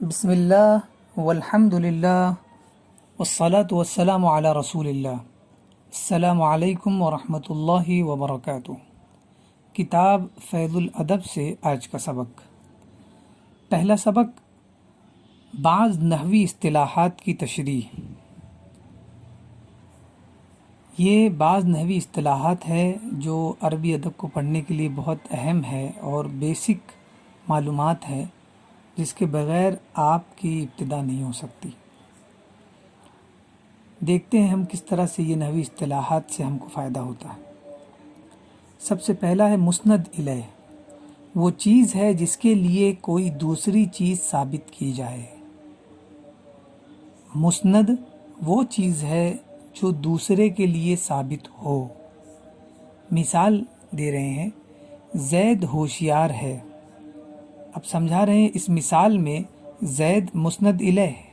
بسم اللہ والحمد للہ والصلاة والسلام علی رسول اللہ۔ السلام علیکم ورحمۃ اللہ وبرکاتہ۔ کتاب فیض الادب سے آج کا سبق۔ پہلا سبق، بعض نحوی اصطلاحات کی تشریح۔ یہ بعض نحوی اصطلاحات ہے جو عربی ادب کو پڑھنے کے لیے بہت اہم ہے اور بیسک معلومات ہے جس کے بغیر آپ کی ابتدا نہیں ہو سکتی۔ دیکھتے ہیں ہم کس طرح سے یہ نحوی اصطلاحات سے ہم کو فائدہ ہوتا ہے۔ سب سے پہلا ہے مسند الیہ، وہ چیز ہے جس کے لیے کوئی دوسری چیز ثابت کی جائے۔ مسند وہ چیز ہے جو دوسرے کے لیے ثابت ہو۔ مثال دے رہے ہیں، زید ہوشیار ہے۔ اب سمجھا رہے ہیں اس مثال میں زید مسند الیہ ہے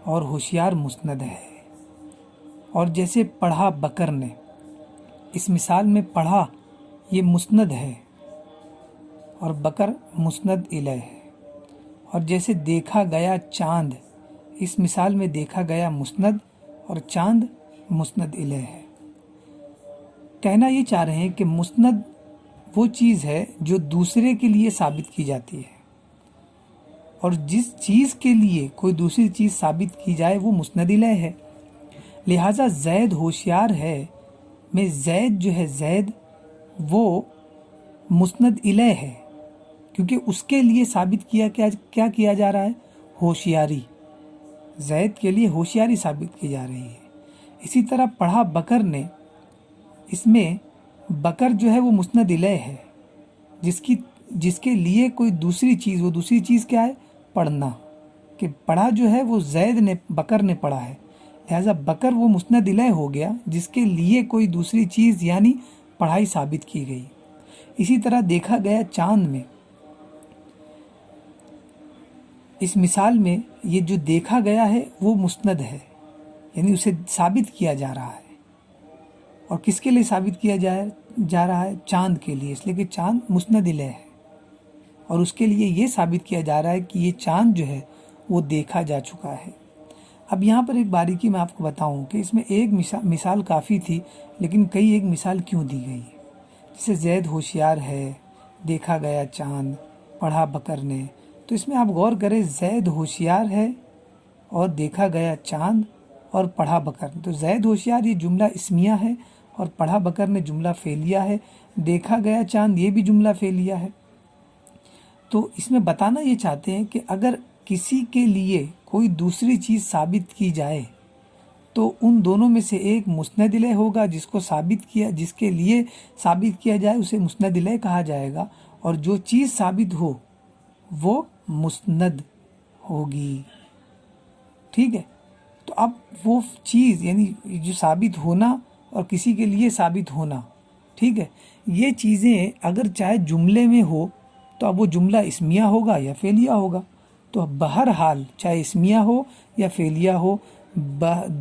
اور ہوشیار مسند ہے۔ اور جیسے پڑھا بکر نے، اس مثال میں پڑھا یہ مسند ہے اور بکر مسند الیہ ہے۔ اور جیسے دیکھا گیا چاند، اس مثال میں دیکھا گیا مسند اور چاند مسند الیہ ہے۔ کہنا یہ چاہ رہے ہیں کہ مسند وہ چیز ہے جو دوسرے کے لیے ثابت کی جاتی ہے، اور جس چیز کے لیے کوئی دوسری چیز ثابت کی جائے وہ مسند الیہ ہے۔ لہٰذا زید ہوشیار ہے میں زید جو ہے زید وہ مسند الیہ ہے، کیونکہ اس کے لیے ثابت کیا کیا جا رہا ہے؟ ہوشیاری۔ زید کے لیے ہوشیاری ثابت کی جا رہی ہے۔ اسی طرح پڑھا بکر نے، اس میں بکر جو ہے وہ مسند الیہ ہے، جس کے لیے کوئی دوسری چیز، وہ دوسری چیز کیا ہے؟ پڑھنا، کہ پڑھا جو ہے وہ زید نے، بکر نے پڑھا ہے، لہٰذا بکر وہ مسند الیہ ہو گیا جس کے لیے کوئی دوسری چیز یعنی پڑھائی ثابت کی گئی۔ اسی طرح دیکھا گیا چاند میں، اس مثال میں یہ جو دیکھا گیا ہے وہ مسند ہے، یعنی اسے ثابت کیا جا رہا ہے۔ اور کس کے لیے ثابت کیا جا رہا ہے؟ چاند کے لیے، اس لیے کہ چاند مسند الیہ ہے اور اس کے لیے یہ ثابت کیا جا رہا ہے کہ یہ چاند جو ہے وہ دیکھا جا چکا ہے۔ اب یہاں پر ایک باریکی میں آپ کو بتاؤں کہ اس میں ایک مثال کافی تھی، لیکن کئی ایک مثال کیوں دی گئی ہے؟ جیسے زید ہوشیار ہے، دیکھا گیا چاند، پڑھا بکر نے، تو اس میں آپ غور کریں، زید ہوشیار ہے اور دیکھا گیا چاند اور پڑھا بکر نے، تو زید ہوشیار یہ جملہ اسمیہ ہے اور پڑھا بکر نے جملہ فعلیہ ہے، دیکھا گیا چاند یہ بھی جملہ فعلیہ ہے۔ تو اس میں بتانا یہ چاہتے ہیں کہ اگر کسی کے لیے کوئی دوسری چیز ثابت کی جائے تو ان دونوں میں سے ایک مسند الیہ ہوگا، جس کے لیے ثابت کیا جائے اسے مسند الیہ کہا جائے گا، اور جو چیز ثابت ہو وہ مسند ہوگی۔ ٹھیک ہے، تو اب وہ چیز یعنی جو ثابت ہونا اور کسی کے لیے ثابت ہونا، ٹھیک ہے، یہ چیزیں اگر چاہے جملے میں ہو تو اب وہ جملہ اسمیہ ہوگا یا فعلیہ ہوگا۔ تو بہرحال چاہے اسمیہ ہو یا فعلیہ ہو،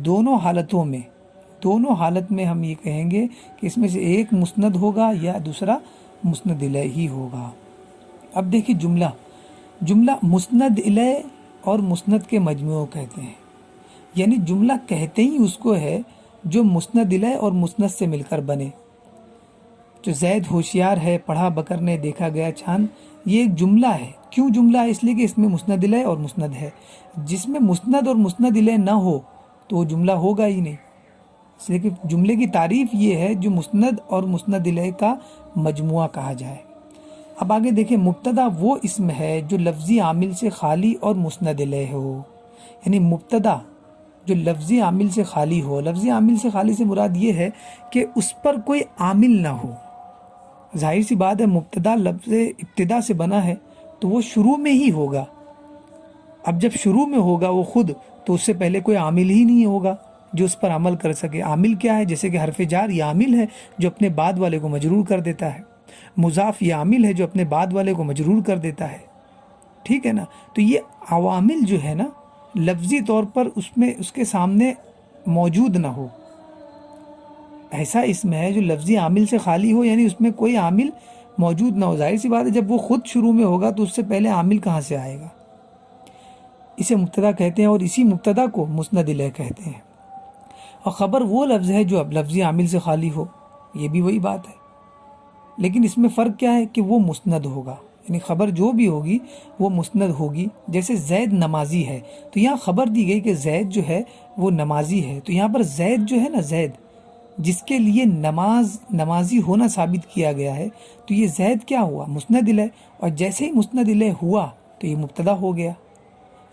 دونوں حالت میں ہم یہ کہیں گے کہ اس میں سے ایک مسند ہوگا یا دوسرا مسند الیہ ہی ہوگا۔ اب دیکھیں جملہ مسند الیہ اور مسند کے مجموعوں کہتے ہیں، یعنی جملہ کہتے ہی اس کو ہے جو مسند الیہ اور مسند سے مل کر بنے۔ جو زید ہوشیار ہے، پڑھا بکر نے، دیکھا گیا چاند، یہ ایک جملہ ہے۔ کیوں جملہ ہے؟ اس لیے کہ اس میں مسند الیہ اور مسند ہے۔ جس میں مسند اور مسند الیہ نہ ہو تو وہ جملہ ہوگا ہی نہیں، اس لیے کہ جملے کی تعریف یہ ہے جو مسند اور مسند الیہ کا مجموعہ کہا جائے۔ اب آگے دیکھیں، مبتدا وہ اسم ہے جو لفظی عامل سے خالی اور مسند الیہ ہو، یعنی مبتدا جو لفظی عامل سے خالی ہو۔ لفظی عامل سے خالی سے مراد یہ ہے کہ اس پر کوئی عامل نہ ہو۔ ظاہر سی بات ہے، مبتدا لفظ ابتدا سے بنا ہے تو وہ شروع میں ہی ہوگا۔ اب جب شروع میں ہوگا وہ خود، تو اس سے پہلے کوئی عامل ہی نہیں ہوگا جو اس پر عمل کر سکے۔ عامل کیا ہے؟ جیسے کہ حرف جار یہ عامل ہے جو اپنے بعد والے کو مجرور کر دیتا ہے، مضاف یہ عامل ہے جو اپنے بعد والے کو مجرور کر دیتا ہے، ٹھیک ہے نا۔ تو یہ عوامل جو ہے نا، لفظی طور پر اس کے سامنے موجود نہ ہو، ایسا اسم ہے جو لفظی عامل سے خالی ہو، یعنی اس میں کوئی عامل موجود نہ ہو۔ ظاہر سی بات ہے جب وہ خود شروع میں ہوگا تو اس سے پہلے عامل کہاں سے آئے گا؟ اسے مبتدا کہتے ہیں اور اسی مبتدا کو مسند الیہ کہتے ہیں. اور خبر وہ لفظ ہے جو اب لفظی عامل سے خالی ہو، یہ بھی وہی بات ہے، لیکن اس میں فرق کیا ہے کہ وہ مسند ہوگا، یعنی خبر جو بھی ہوگی وہ مسند ہوگی. جیسے زید نمازی ہے تو یہاں خبر دی گئی کہ زید جو ہے وہ نمازی ہے، تو یہاں پر زید جو ہے نا، زید جس کے لیے نمازی ہونا ثابت کیا گیا ہے، تو یہ زید کیا ہوا؟ مسند الیہ. اور جیسے ہی مسند الیہ ہوا تو یہ مبتدا ہو گیا،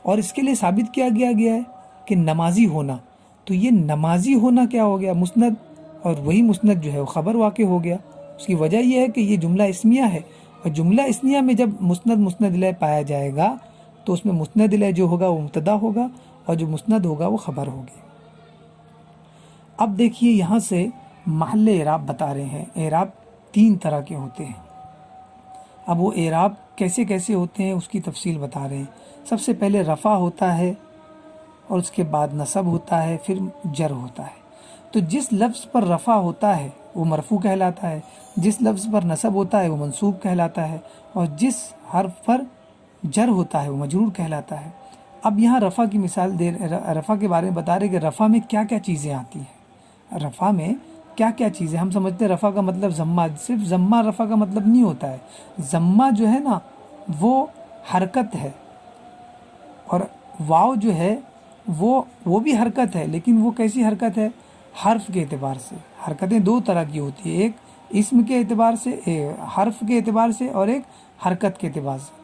اور اس کے لیے ثابت کیا گیا ہے کہ نمازی ہونا، تو یہ نمازی ہونا کیا ہو گیا؟ مسند. اور وہی مسند جو ہے وہ خبر واقع ہو گیا. اس کی وجہ یہ ہے کہ یہ جملہ اسمیہ ہے، اور جملہ اسمیہ میں جب مسند الیہ پایا جائے گا تو اس میں مسند الیہ جو ہوگا وہ مبتدا ہوگا، اور جو مسند ہوگا وہ خبر ہوگی. اب دیکھیے یہاں سے محل اعراب بتا رہے ہیں. اعراب 3 طرح کے ہوتے ہیں. اب وہ اعراب کیسے کیسے ہوتے ہیں اس کی تفصیل بتا رہے ہیں. سب سے پہلے رفع ہوتا ہے، اور اس کے بعد نصب ہوتا ہے، پھر جر ہوتا ہے. تو جس لفظ پر رفع ہوتا ہے وہ مرفوع کہلاتا ہے، جس لفظ پر نصب ہوتا ہے وہ منصوب کہلاتا ہے، اور جس حرف پر جر ہوتا ہے وہ مجرور کہلاتا ہے. اب یہاں رفع کی مثال رفع کے بارے میں بتا رہے کہ رفع میں کیا کیا چیزیں آتی ہیں. رفع میں کیا کیا چیزیں، ہم سمجھتے ہیں رفع کا مطلب ضمہ، صرف ضمہ رفع کا مطلب نہیں ہوتا ہے. ضمہ جو ہے نا وہ حرکت ہے، اور واو جو ہے وہ بھی حرکت ہے، لیکن وہ کیسی حرکت ہے؟ حرف کے اعتبار سے. حرکتیں 2 طرح کی ہوتی ہیں، ایک اسم کے اعتبار سے، حرف کے اعتبار سے، اور ایک حرکت کے اعتبار سے.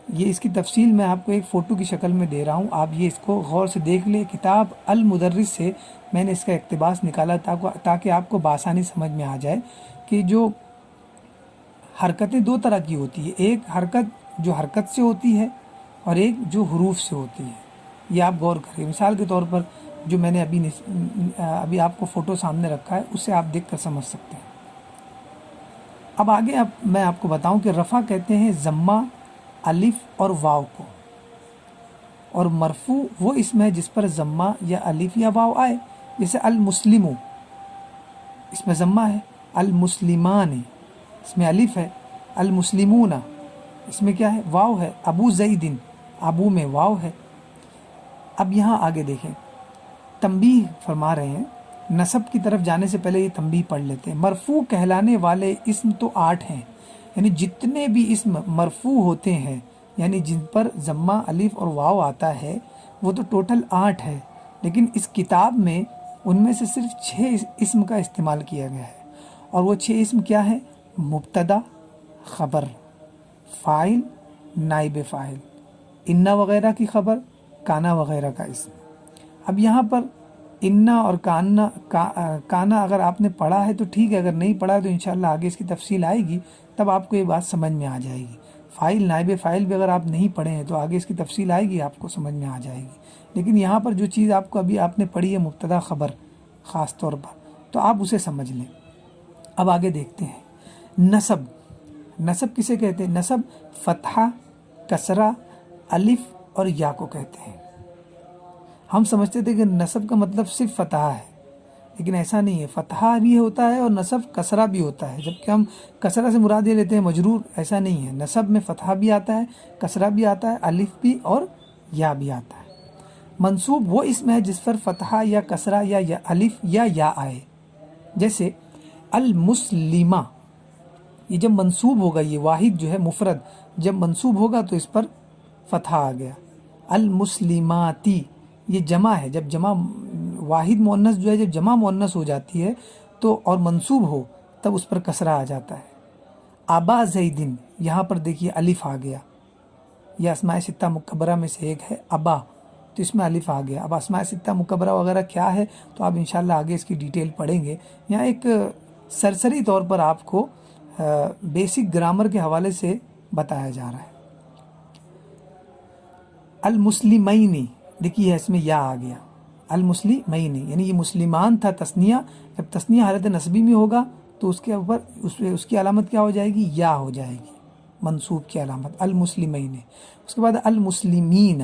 یہ اس کی تفصیل میں آپ کو ایک فوٹو کی شکل میں دے رہا ہوں، آپ یہ اس کو غور سے دیکھ لیں. کتاب المدرس سے میں نے اس کا اقتباس نکالا تاکہ آپ کو بآسانی سمجھ میں آ جائے کہ جو حرکتیں 2 طرح کی ہوتی ہے، ایک حرکت جو حرکت سے ہوتی ہے اور ایک جو حروف سے ہوتی ہے. یہ آپ غور کریں. مثال کے طور پر جو میں نے ابھی آپ کو فوٹو سامنے رکھا ہے اس سے آپ دیکھ کر سمجھ سکتے ہیں. اب آگے میں آپ کو بتاؤں کہ رفع کہتے ہیں ضمہ، الف اور واو کو، اور مرفوع وہ اسم ہے جس پر ضمہ یا الف یا واو آئے. جیسے المسلم، اس میں ضمہ ہے. المسلمان، اس میں الف ہے. المسلمون، اس میں کیا ہے؟ واو ہے. ابو زیدن، ابو میں واو ہے. اب یہاں آگے دیکھیں، تنبیہ فرما رہے ہیں. نصب کی طرف جانے سے پہلے یہ تنبیہ پڑھ لیتے ہیں. مرفوع کہلانے والے اسم تو 8 ہیں، یعنی جتنے بھی اسم مرفوع ہوتے ہیں، یعنی جن پر ضمہ، الف اور واو آتا ہے، وہ تو ٹوٹل 8 ہے. لیکن اس کتاب میں ان میں سے صرف 6 اسم کا استعمال کیا گیا ہے. اور وہ 6 اسم کیا ہیں؟ مبتدا، خبر، فاعل، نائب فاعل، انا وغیرہ کی خبر، کانا وغیرہ کا اسم. اب یہاں پر انا اور کانا اگر آپ نے پڑھا ہے تو ٹھیک ہے، اگر نہیں پڑھا ہے تو انشاءاللہ آگے اس کی تفصیل آئے گی، تب آپ کو یہ بات سمجھ میں آ جائے گی. فاعل، نائب فاعل بھی اگر آپ نہیں پڑھے ہیں تو آگے اس کی تفصیل آئے گی، آپ کو سمجھ میں آ جائے گی. لیکن یہاں پر جو چیز آپ کو ابھی آپ نے پڑھی ہے مبتدا خبر خاص طور پر، تو آپ اسے سمجھ لیں. اب آگے دیکھتے ہیں. نصب، نصب کسے کہتے ہیں؟ نصب فتحہ، کسرہ، الف اور یا کو کہتے ہیں. ہم سمجھتے تھے کہ نصب کا مطلب صرف فتحہ ہے، لیکن ایسا نہیں ہے. فتحہ بھی ہوتا ہے اور نصب کسرہ بھی ہوتا ہے، جبکہ ہم کسرہ سے مراد یہ لیتے ہیں مجرور. ایسا نہیں ہے، نصب میں فتحہ بھی آتا ہے، کسرہ بھی آتا ہے، الف بھی اور یا بھی آتا ہے. منصوب وہ اسم ہے جس پر فتحہ یا کسرہ یا الف یا آئے. جیسے المسلمہ، یہ جب منصوب ہوگا، یہ واحد جو ہے مفرد جب منصوب ہوگا تو اس پر فتحہ آ گیا. المسلماتی، یہ جمع ہے، جب جمع واحد مؤنث جو ہے جب جمع مؤنث ہو جاتی ہے تو اور منصوب ہو تب اس پر کسرہ آ جاتا ہے. ابا زیدن، یہاں پر دیکھیے الف آ گیا. یہ اسماء ستہ مکبرہ میں سے ایک ہے ابا، تو اس میں الف آ گیا. اب اسماء ستہ مکبرہ وغیرہ کیا ہے تو آپ انشاءاللہ آگے اس کی ڈیٹیل پڑھیں گے. یہاں ایک سرسری طور پر آپ کو بیسک گرامر کے حوالے سے بتایا جا رہا ہے. المسلمین، دیکھیے اس میں یا آ گیا. المسلمین یعنی یہ مسلمان تھا تثنیہ، جب تثنیہ حالت نصبی میں ہوگا تو اس کے اوپر اس کی علامت کیا ہو جائے گی؟ یا ہو جائے گی، منصوب کی علامت. المسلمین. اس کے بعد المسلمین،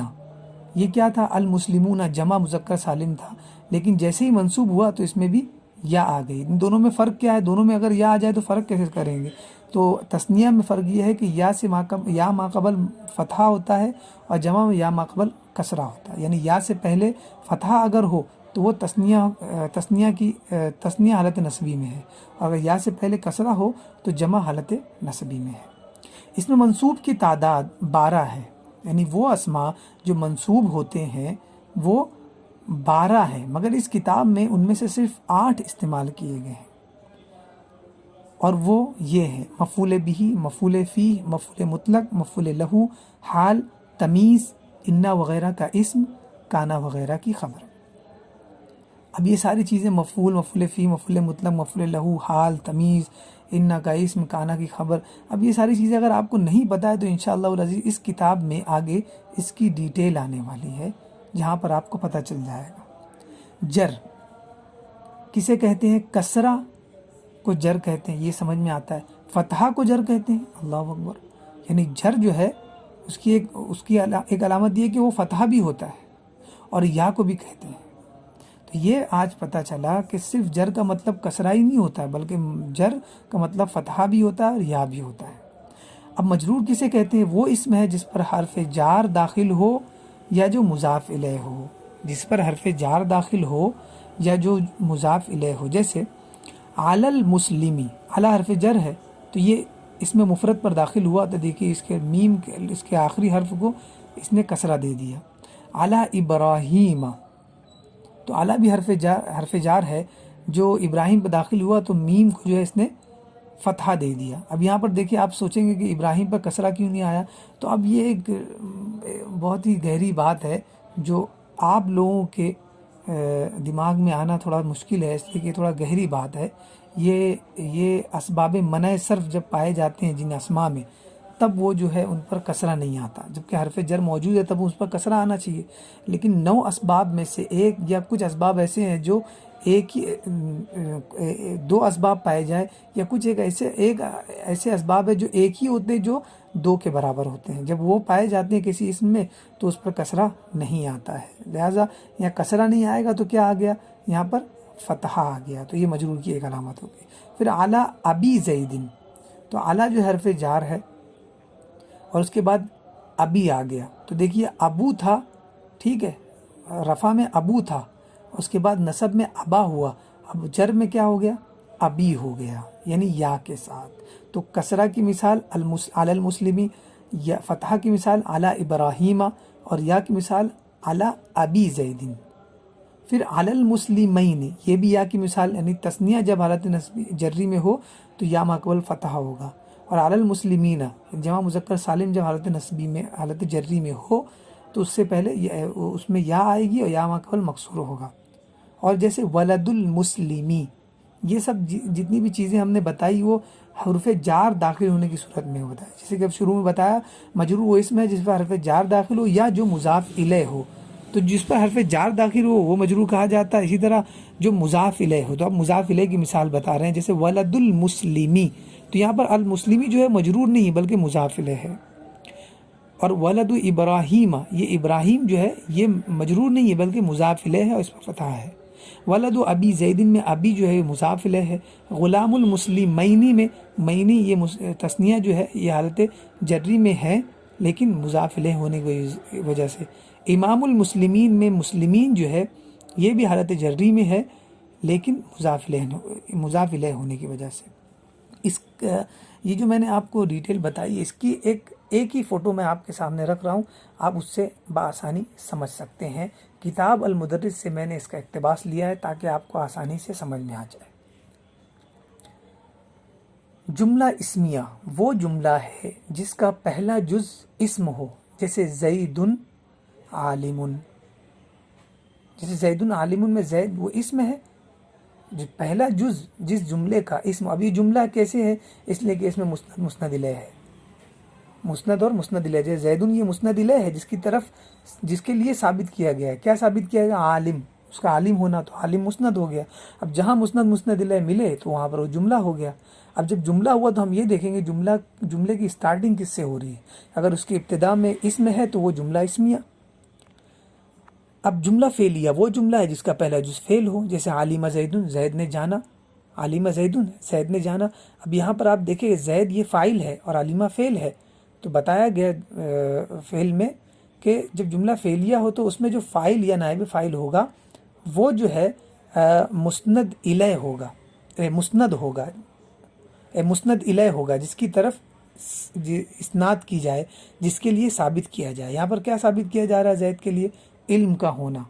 یہ کیا تھا؟ المسلمون، جمع مذکر سالم تھا، لیکن جیسے ہی منصوب ہوا تو اس میں بھی یا آ گئی. ان دونوں میں فرق کیا ہے؟ دونوں میں اگر یا آ جائے تو فرق کیسے کریں گے؟ تو تثنیہ میں فرق یہ ہے کہ یا ما قبل فتحہ ہوتا ہے اور جمع میں یا ما قبل کسرہ ہوتا ہے، یعنی یا سے پہلے فتحہ اگر ہو تو وہ تثنیہ حالت نصبی میں ہے، اور اگر یا سے پہلے کسرہ ہو تو جمع حالت نصبی میں ہے۔ اس میں منصوب کی تعداد 12 ہے، یعنی وہ اسماء جو منصوب ہوتے ہیں وہ 12 ہیں، مگر اس کتاب میں ان میں سے صرف 8 استعمال کیے گئے ہیں، اور وہ یہ ہے مفعول بہ، مفعول فی، مفعول مطلق، مفعول لہو، حال، تمیز، انا وغیرہ کا اسم، کانا وغیرہ کی خبر۔ اب یہ ساری چیزیں مفعول، مفعول فی، مفعول مطلق، مفعول لہو، حال، تمیز، انا کا اسم، کانا کی خبر، اب یہ ساری چیزیں اگر آپ کو نہیں پتہ ہے تو انشاءاللہ العزیز اس کتاب میں آگے اس کی ڈیٹیل آنے والی ہے، جہاں پر آپ کو پتہ چل جائے گا۔ جر کسے کہتے ہیں؟ کسرہ کو جر کہتے ہیں، یہ سمجھ میں آتا ہے۔ فتحہ کو جر کہتے ہیں، اللہ اکبر، یعنی جر جو ہے اس کی ایک علامت یہ کہ وہ فتحہ بھی ہوتا ہے اور یا کو بھی کہتے ہیں۔ تو یہ آج پتہ چلا کہ صرف جر کا مطلب کسرہ ہی نہیں ہوتا ہے، بلکہ جر کا مطلب فتحہ بھی ہوتا ہے اور یا بھی ہوتا ہے۔ اب مجرور کسے کہتے ہیں؟ وہ اسم ہے جس پر حرف جار داخل ہو یا جو مضاف الیہ ہو، جس پر حرف جار داخل ہو یا جو مضاف الیہ ہو، جیسے علی المسلمی، علی حرف جر ہے تو یہ اس میں مفرد پر داخل ہوا تو دیکھیے اس کے میم اس کے آخری حرف کو اس نے کسرہ دے دیا۔ علی ابراہیم، تو علی بھی حرف جار ہے، جو ابراہیم پہ داخل ہوا تو میم کو جو ہے اس نے فتحہ دے دیا۔ اب یہاں پر دیکھیے آپ سوچیں گے کہ ابراہیم پر کسرہ کیوں نہیں آیا، تو اب یہ ایک بہت ہی گہری بات ہے جو آپ لوگوں کے دماغ میں آنا تھوڑا مشکل ہے، اس لیے کہ تھوڑا گہری بات ہے۔ یہ اسباب منع صرف جب پائے جاتے ہیں جن اسماء میں، تب وہ جو ہے ان پر کسرہ نہیں آتا، جبکہ حرف جر موجود ہے تب اس پر کسرہ آنا چاہیے۔ لیکن 9 اسباب میں سے ایک یا کچھ اسباب ایسے ہیں جو ایک ہی 2 اسباب پائے جائے، یا کچھ ایسے اسباب ہے جو ایک ہی ہوتے ہیں جو 2 کے برابر ہوتے ہیں، جب وہ پائے جاتے ہیں کسی اسم میں تو اس پر کسرہ نہیں آتا ہے۔ لہٰذا یہاں کسرہ نہیں آئے گا تو کیا آ گیا؟ یہاں پر فتحہ آ گیا، تو یہ مجرور کی ایک علامت ہوگی۔ پھر اعلی ابی زیدن، تو اعلی جو حرف جار ہے اور اس کے بعد ابی آ گیا، تو دیکھیے ابو تھا، ٹھیک ہے، رفع میں ابو تھا، اس کے بعد نصب میں ابا ہوا، اب جر میں کیا ہو گیا؟ ابی ہو گیا، یعنی یا کے ساتھ۔ تو کسرہ کی مثال علی المسلمی، یا فتحہ کی مثال علی ابراہیم، اور یا کی مثال علی ابی زیدن۔ پھر علی المسلمین، یہ بھی یا کی مثال، یعنی تثنیہ جب حالت نصبی جری میں ہو تو یا ما قبل فتحہ ہوگا، اور علی المسلمین جمع مذکر سالم جب حالت نصبی میں حالت جری میں ہو تو اس سے پہلے اس میں یا آئے گی اور یا ما قبل مکسور ہوگا۔ اور جیسے ولد المسلمی، یہ سب جتنی بھی چیزیں ہم نے بتائی وہ حرف جار داخل ہونے کی صورت میں ہوتا ہے، جیسے کہ اب شروع میں بتایا مجرور وہ اسم ہے جس پر حرف جار داخل ہو یا جو مضاف الیہ ہو، تو جس پر حرف جار داخل ہو وہ مجرور کہا جاتا ہے، اسی طرح جو مضاف الیہ ہو، تو اب مضاف الیہ کی مثال بتا رہے ہیں، جیسے ولد المسلمی، تو یہاں پر المسلمی جو ہے مجرور نہیں ہے بلکہ مضاف الیہ ہے۔ اور ولد ابراہیم، یہ ابراہیم جو ہے یہ مجرور نہیں ہے بلکہ مضاف الیہ ہے اور اس پر فتحہ ہے۔ ولد ابی زیدن میں ابی جو ہے مضاف الیہ ہے۔ غلام المسلمین میں مینی یہ تثنیہ جو ہے یہ حالت جری میں ہے لیکن مضاف الیہ ہونے کی وجہ سے۔ امام المسلمین میں مسلمین جو ہے یہ بھی حالت جری میں ہے لیکن مضاف الیہ ہونے کی وجہ سے۔ یہ جو میں نے آپ کو ڈیٹیل بتائی اس کی ایک ہی فوٹو میں آپ کے سامنے رکھ رہا ہوں، آپ اس سے بآسانی سمجھ سکتے ہیں۔ کتاب المدرس سے میں نے اس کا اقتباس لیا ہے تاکہ آپ کو آسانی سے سمجھ میں آ جائے۔ جملہ اسمیہ وہ جملہ ہے جس کا پہلا جز اسم ہو، جیسے زیدن عالم، جیسے زیدن عالم میں زید وہ اسم ہے، جو پہلا جز جس جملے کا اسم، اب یہ جملہ کیسے ہے؟ اس لیے کہ اس میں مسند الیہ ہے، مسند اور مسند الیہ، جیسے زیدن یہ مسند الیہ ہے جس کے لیے ثابت کیا گیا ہے، کیا ثابت کیا گیا؟ عالم، اس کا عالم ہونا، تو عالم مسند ہو گیا۔ اب جہاں مسند الیہ ملے تو وہاں پر وہ جملہ ہو گیا۔ اب جب جملہ ہوا تو ہم یہ دیکھیں گے جملے کی سٹارٹنگ کس سے ہو رہی ہے، اگر اس کی ابتدا میں اسم ہے تو وہ جملہ اسمیہ۔ اب جملہ فعلیہ وہ جملہ ہے جس کا پہلا جز فعل ہو، جیسے علم زیدن، زید نے جانا، علیمہ زیدن، زید نے جانا. اب یہاں پر آپ دیکھیں زید یہ فاعل ہے اور علیمہ فعل ہے. تو بتایا گیا فعل میں کہ جب جملہ فعلیہ ہو تو اس میں جو فاعل یا نائب فاعل ہوگا وہ جو ہے مسند الیہ ہوگا، مسند ہوگا، مسند الیہ ہوگا، جس کی طرف اسناد کی جائے، جس کے لیے ثابت کیا جائے. یہاں پر کیا ثابت کیا جا رہا ہے زید کے لیے؟ علم کا ہونا،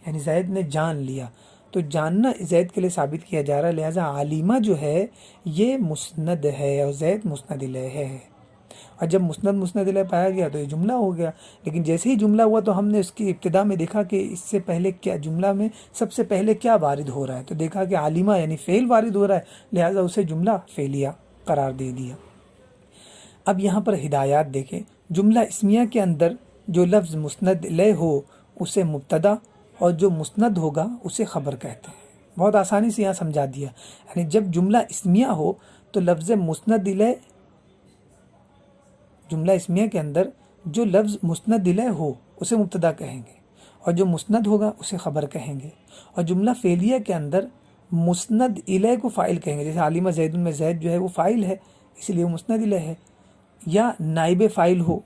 یعنی زید نے جان لیا، تو جاننا زید کے لیے ثابت کیا جا رہا ہے. لہٰذا علیمہ جو ہے یہ مسند ہے اور زید مسند الیہ ہے. اور جب مسند الیہ پایا گیا تو یہ جملہ ہو گیا. لیکن جیسے ہی جملہ ہوا تو ہم نے اس کی ابتدا میں دیکھا کہ اس سے پہلے کیا جملہ میں سب سے پہلے کیا وارد ہو رہا ہے، تو دیکھا کہ علیمہ یعنی فعل وارد ہو رہا ہے، لہٰذا اسے جملہ فعلیہ قرار دے دیا. اب یہاں پر ہدایات دیکھیں. جملہ اسمیہ کے اندر جو لفظ مسند الیہ ہو اسے مبتدا اور جو مسند ہوگا اسے خبر کہتے ہیں. بہت آسانی سے یہاں سمجھا دیا. یعنی جب جملہ اسمیہ ہو تو لفظ مسند الیہ، جملہ اسمیہ کے اندر جو لفظ مسند الیہ ہو اسے مبتدا کہیں گے اور جو مسند ہوگا اسے خبر کہیں گے. اور جملہ فعلیہ کے اندر مسند الیہ کو فاعل کہیں گے. جیسے علیمہ زیدن میں زید جو ہے وہ فاعل ہے اس لیے وہ مسند الیہ ہے، یا نائب فاعل ہو،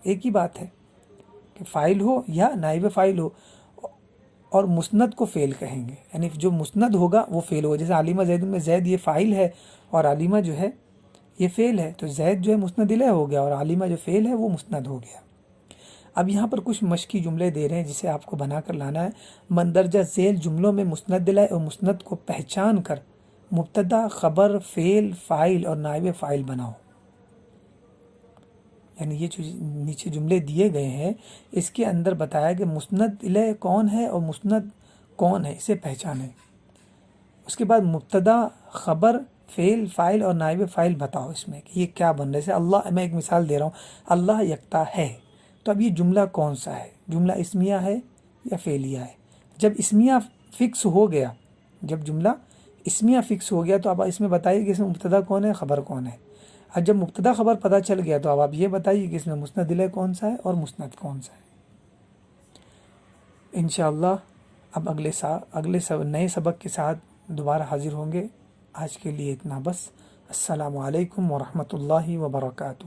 ایک ہی بات ہے کہ فاعل ہو یا نائب فاعل ہو، اور مسند کو فعل کہیں گے. یعنی جو مسند ہوگا وہ فعل ہوگا. جیسے علیمہ زیدن میں زید یہ فاعل ہے اور علیمہ جو ہے یہ فعل ہے، تو زید جو ہے مسند الیہ ہو گیا اور علیمہ جو فعل ہے وہ مسند ہو گیا. اب یہاں پر کچھ مشقی جملے دے رہے ہیں جسے آپ کو بنا کر لانا ہے. مندرجہ ذیل جملوں میں مسند الیہ اور مسند کو پہچان کر مبتدا، خبر، فعل، فاعل اور نائب فاعل بناؤ. یعنی یہ جو نیچے جملے دیے گئے ہیں اس کے اندر بتایا کہ مسند الیہ کون ہے اور مسند کون ہے، اسے پہچانیں. اس کے بعد مبتدا، خبر، فعل، فاعل اور نائب فاعل بتاؤ اس میں کہ یہ کیا بن رہا ہے. جیسے اللہ، میں ایک مثال دے رہا ہوں، اللہ یکتا ہے. تو اب یہ جملہ کون سا ہے؟ جملہ اسمیہ ہے یا فعلیہ ہے؟ جب اسمیہ فکس ہو گیا، جب جملہ اسمیہ فکس ہو گیا تو اب اس میں بتائیے کہ اس میں مبتدا کون ہے، خبر کون ہے. اور جب مبتدا خبر پتہ چل گیا تو اب آپ یہ بتائیے کہ اس میں مسند الیہ کون سا ہے اور مسند کون سا ہے. انشاءاللہ اب اگلے نئے سبق کے ساتھ دوبارہ حاضر ہوں گے. آج کے لیے اتنا بس. السلام علیکم ورحمۃ اللہ وبرکاتہ.